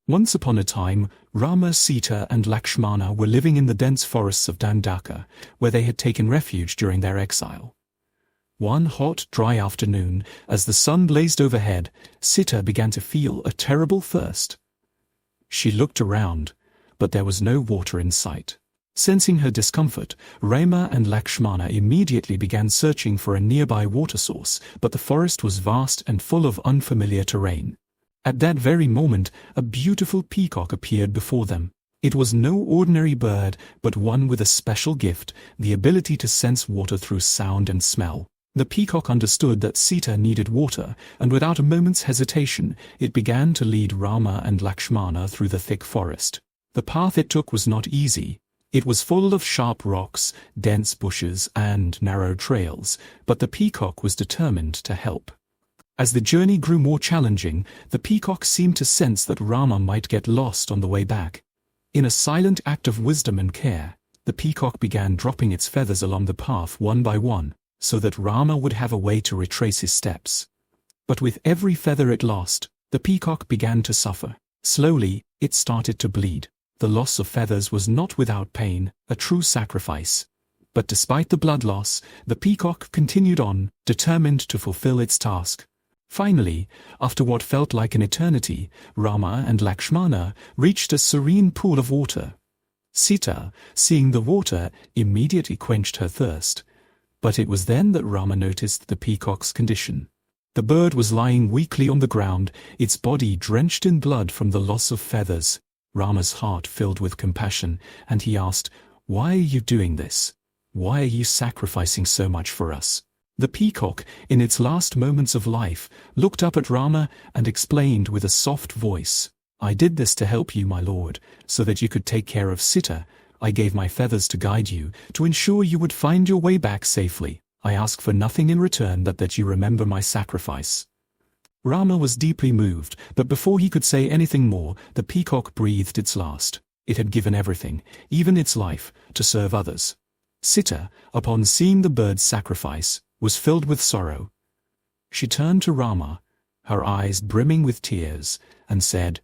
Once upon a time, Rama, Sita and Lakshmana were living in the dense forests of Dandaka, where they had taken refuge during their exile. One hot, dry afternoon, as the sun blazed overhead, Sita began to feel a terrible thirst. She looked around, but there was no water in sight. Sensing her discomfort, Rama and Lakshmana immediately began searching for a nearby water source, but the forest was vast and full of unfamiliar terrain. At that very moment, a beautiful peacock appeared before them. It was no ordinary bird, but one with a special gift, the ability to sense water through sound and smell. The peacock understood that Sita needed water, and without a moment's hesitation, it began to lead Rama and Lakshmana through the thick forest. The path it took was not easy. It was full of sharp rocks, dense bushes, and narrow trails, but the peacock was determined to help. As the journey grew more challenging, the peacock seemed to sense that Rama might get lost on the way back. In a silent act of wisdom and care, the peacock began dropping its feathers along the path one by one, so that Rama would have a way to retrace his steps. But with every feather it lost, the peacock began to suffer. Slowly, it started to bleed. The loss of feathers was not without pain, a true sacrifice. But despite the blood loss, the peacock continued on, determined to fulfill its task. Finally, after what felt like an eternity, Rama and Lakshmana reached a serene pool of water. Sita, seeing the water, immediately quenched her thirst. But it was then that Rama noticed the peacock's condition. The bird was lying weakly on the ground, its body drenched in blood from the loss of feathers. Rama's heart filled with compassion, and he asked, "Why are you doing this? Why are you sacrificing so much for us?" The peacock, in its last moments of life, looked up at Rama and explained with a soft voice, "I did this to help you, my lord, so that you could take care of Sita. I gave my feathers to guide you, to ensure you would find your way back safely. I ask for nothing in return but that you remember my sacrifice." Rama was deeply moved, but before he could say anything more, the peacock breathed its last. It had given everything, even its life, to serve others. Sita, upon seeing the bird's sacrifice, was filled with sorrow. She turned to Rama, her eyes brimming with tears, and said,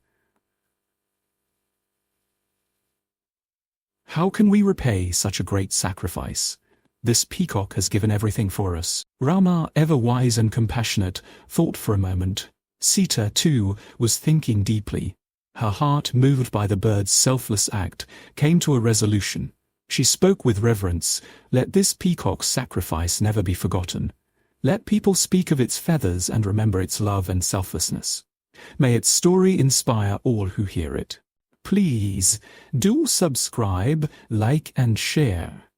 "How can we repay such a great sacrifice? This peacock has given everything for us." Rama, ever wise and compassionate, thought for a moment. Sita, too, was thinking deeply. Her heart, moved by the bird's selfless act, came to a resolution. She spoke with reverence, "Let this peacock's sacrifice never be forgotten. Let people speak of its feathers and remember its love and selflessness. May its story inspire all who hear it. Please, do subscribe, like and share."